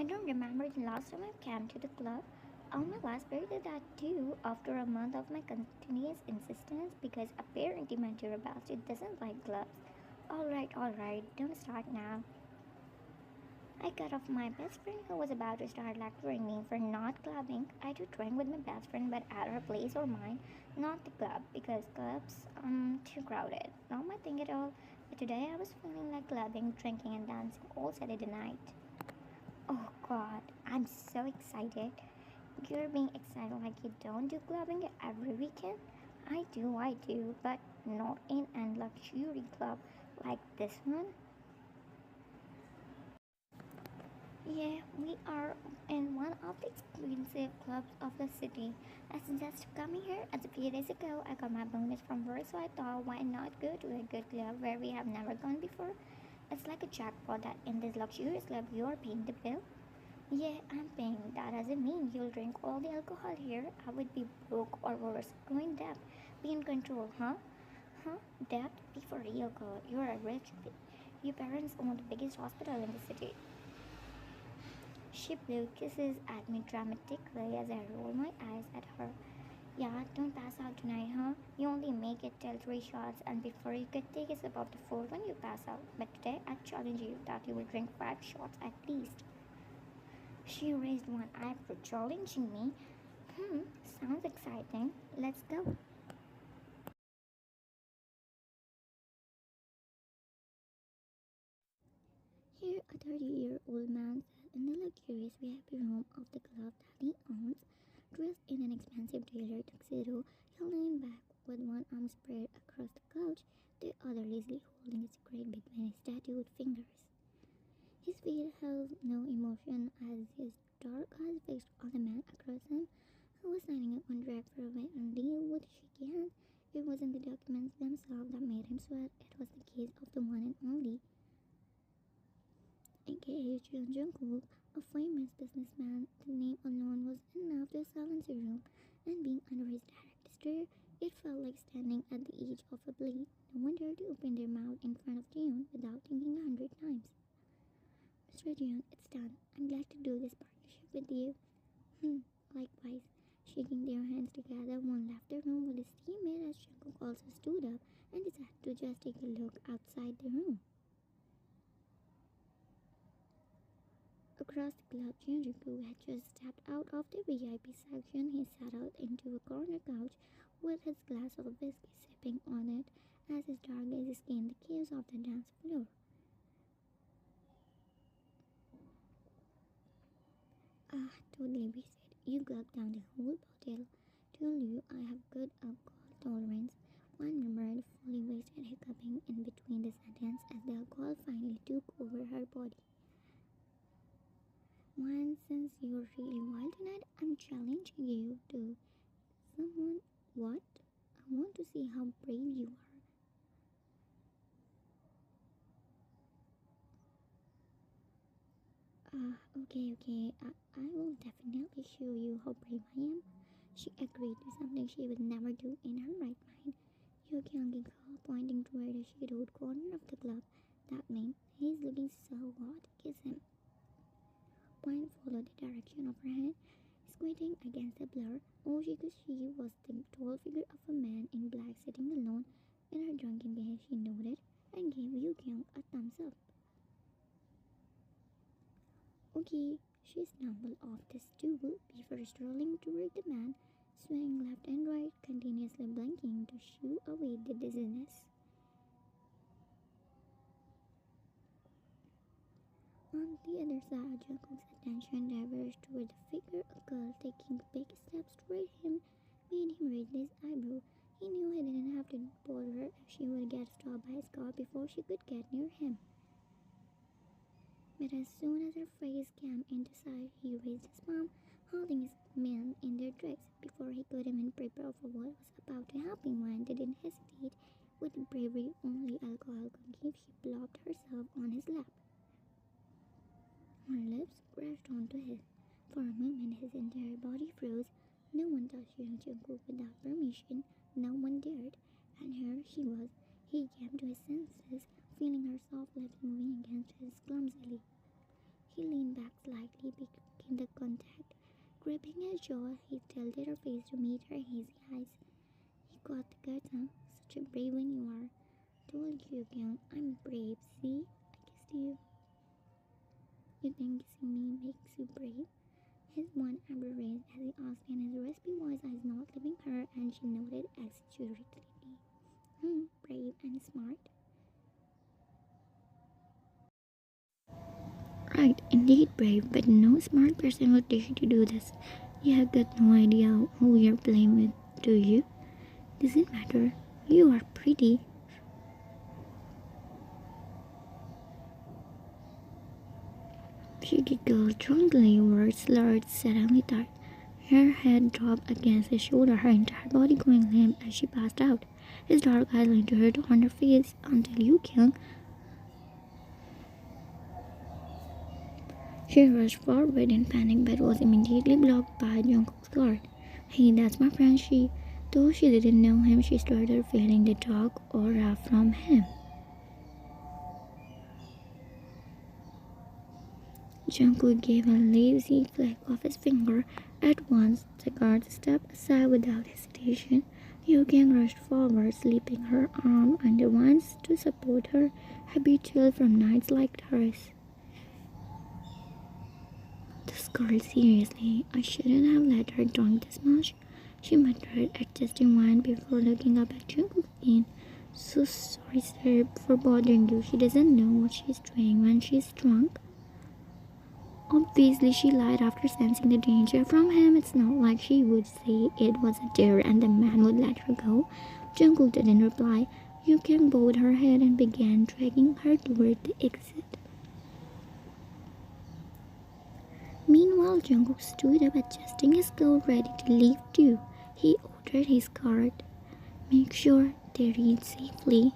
don't remember the last time I came to the club. On my last birthday, that too, after a month of my continuous insistence because apparently my dear bastard doesn't like clubs. Alright, don't start now. I cut off my best friend who was about to start lecturing me for not clubbing. I do drink with my best friend, but at her place or mine, not the club, because clubs too crowded. Not my thing at all. But today I was feeling like clubbing, drinking, and dancing all Saturday night. Oh God, I'm so excited. You're being excited like you don't do clubbing every weekend? I do, but not in a luxury club like this one. Yeah, we are in one of the exclusive clubs of the city. I suggested coming here as a few days ago. I got my bonus from work, so I thought why not go to a good club where we have never gone before? It's like a jackpot that in this luxurious club you are paying the bill. Yeah, I'm paying. That doesn't mean you'll drink all the alcohol here. I would be broke or worse, go in debt. Be in control, huh? Huh? Debt? Be for real, girl. You're a rich. Your parents own the biggest hospital in the city. She blew kisses at me dramatically as I rolled my eyes at her. Yeah, don't pass out tonight, huh? You only make it till 3 shots, and before you could take a sip of the fourth one, you pass out. But today, I challenge you that you will drink 5 shots at least. She raised one eyebrow, challenging me. Sounds exciting. Let's go. Here, a 30-year-old man sat in the luxurious VIP room of the club that he owns, dressed in an expensive tailored tuxedo. He leaned back with one arm spread across the couch, the other lazily holding a cigarette between his tattooed fingers. His face held no emotion as his dark eyes fixed on the man across him, who was signing a contract for a veteran deal with shaky hands. It wasn't the documents themselves that made him sweat, it was the gaze of the one and only engaged Jungkook, a famous businessman. The name alone was enough to silence a room, and being under his direct stare, it felt like standing at the edge of a blade. No one dared to open their mouth in front of June without thinking 100 times. Mr. June, it's done. I'm glad to do this partnership with you. Likewise. Shaking their hands together, one left the room with his teammate as Jungkook also stood up and decided to just take a look outside the room. Across the club, Jungkook had just stepped out of the VIP section. He settled into a corner couch with his glass of whiskey sipping on it as his dark gaze scanned the chaos of the dance floor. Totally wasted. You gulped down the whole bottle. Told you I have good alcohol tolerance. One murmured, fully wasted, hiccuping in between the sentence as the alcohol finally took over her body. One, since you're really wild tonight, I'm challenging you to someone. What? I want to see how brave you are. Okay. I will definitely show you how brave I am. She agreed to something she would never do in her right mind. Yokyung giggled, pointing toward a shadowed corner of the club. That means he's looking so hot. Kiss him. Point followed the direction of her hand, squinting against the blur. All she could see was the tall figure of a man in black sitting alone. In her drunken gaze, she nodded and gave Yokyung a thumbs up. Okay, she stumbled off the stool before strolling toward the man, swaying left and right, continuously blinking to shoo away the dizziness. On the other side, Jungkook's attention diverged toward the figure of a girl taking big steps toward him, made him raise his eyebrow. He knew he didn't have to bother her if she would get stopped by a car before she could get near him. But as soon as her face came into sight, he raised his palm, holding his men in their tracks. Before he could even prepare for what was about to happen, Wan didn't hesitate. With the bravery only alcohol could give, she plopped herself on his lap. Her lips crashed onto his. For a moment, his entire body froze. No one touched young Jungkook without permission. No one dared. And here she was. He came to his senses, feeling her soft lips moving against his clumsily. He leaned back slightly, breaking the contact. Gripping his jaw, he tilted her face to meet her hazy eyes. He caught the curtain. Such a brave one you are. Told you again, I'm brave. See, I kissed you. You think kissing me makes you brave? His one eyebrow raised as he asked in his raspy voice, eyes not leaving her, and she nodded exaggeratedly. Brave and smart. Right, indeed brave, but no smart person would dare to do this. You have got no idea who you're playing with, do you? Does it matter? You are pretty. She giggled drunkenly, words slurred, suddenly tired. Her head dropped against his shoulder, her entire body going limp as she passed out. His dark eyes leaned to her on her face until you can. She rushed forward in panic but was immediately blocked by Jungkook's guard. Hey, that's my friend, she. Though she didn't know him, she started feeling the dark aura from him. Jungkook gave a lazy flick of his finger. At once, the guard stepped aside without hesitation. Young rushed forward, slipping her arm under one's to support her, habitual from nights like hers. This girl, seriously, I shouldn't have let her drink this much, she muttered, adjusting wine before looking up at Jungkook again. So sorry, sir, for bothering you. She doesn't know what she's doing when she's drunk. Obviously, she lied after sensing the danger from him. It's not like she would say it was a dare and the man would let her go. Jungkook didn't reply. Yukyung bowed her head and began dragging her toward the exit. Meanwhile, Jungkook stood up, adjusting his clothes, ready to leave too. He ordered his guard. Make sure they reach safely.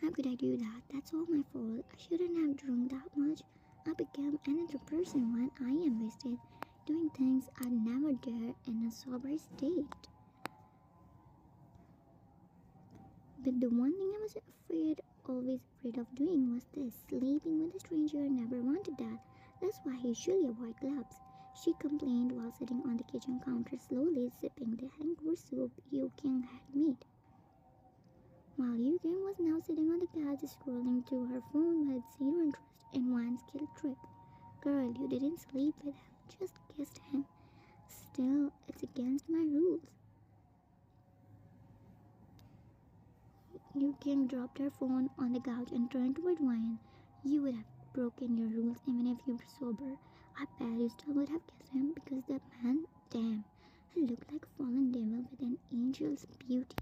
How could I do that? That's all my fault. I shouldn't have drunk that much. I became another person when I am wasted, doing things I'd never dare in a sober state. But the one thing I was always afraid of doing was this. Sleeping with a stranger. I never wanted that. That's why I usually avoid clubs. She complained while sitting on the kitchen counter, slowly sipping the hangover soup Yu King had made. While Yu King was now sitting on the couch, scrolling through her phone with zero interest in one skill trick. Girl, you didn't sleep with him, just kissed him. Still, it's against my rules. Yu King dropped her phone on the couch and turned toward Ryan. You would have broken your rules even if you were sober. I bet you still would have kissed him because that man, damn, he looked like a fallen devil with an angel's beauty.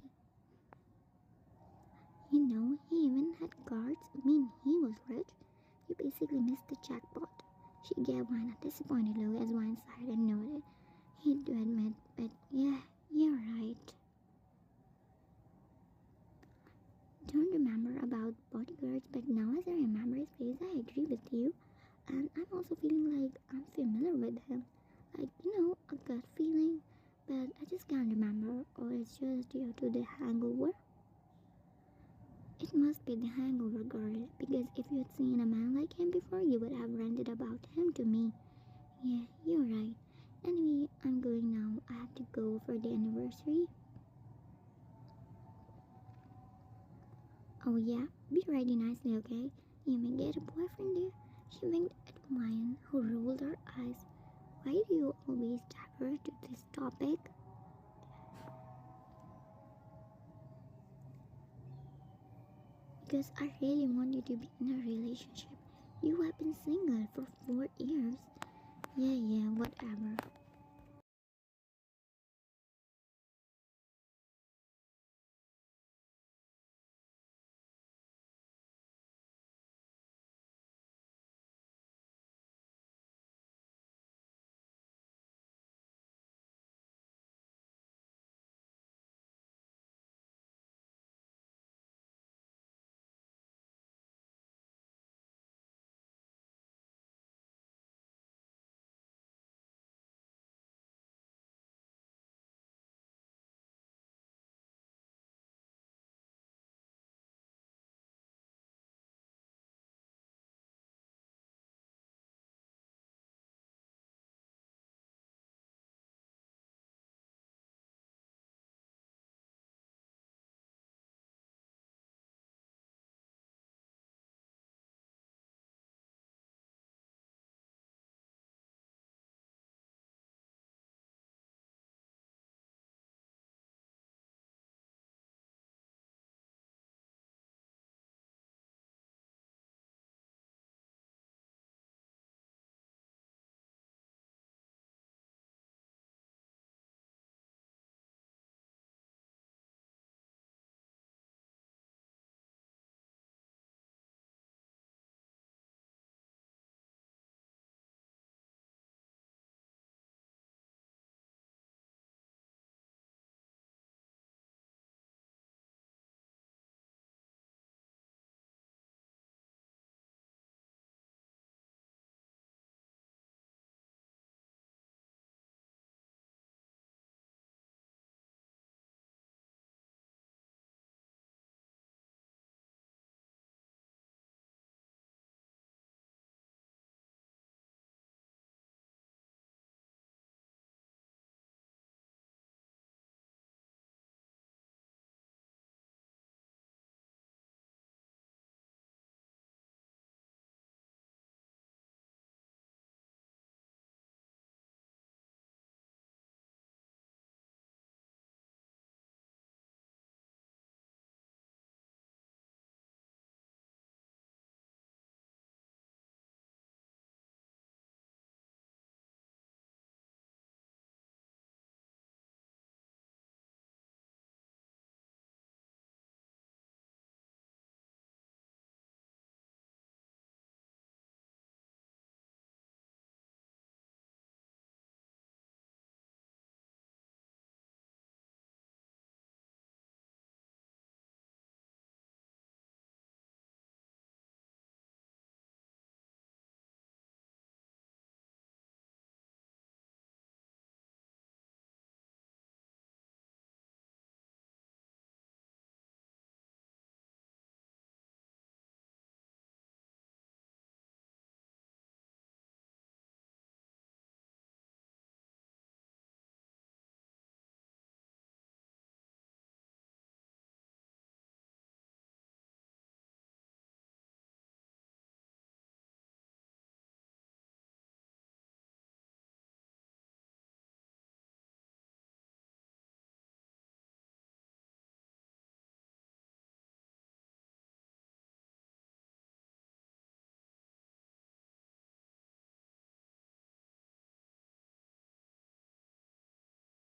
You know, he even had guards. I mean, he was rich. You basically missed the jackpot. She gave Wine a disappointed look as Wine sighed and nodded. He had to admit, but yeah, you're right. Don't remember about bodyguards, but now as I remember his face, I agree with you. And I'm also feeling like I'm familiar with him. Like, a gut feeling, but I just can't remember, or it's just due to the hangover. It must be the hangover, girl, because if you had seen a man like him before, you would have ranted about him to me. Yeah, you're right. Anyway, I'm going now. I have to go for the anniversary. Oh yeah, be ready nicely, okay? You may get a boyfriend there. She winked at Mayan, who rolled her eyes. Why do you always tackle to this topic? Because I really want you to be in a relationship. You have been single for 4 years. Yeah, whatever.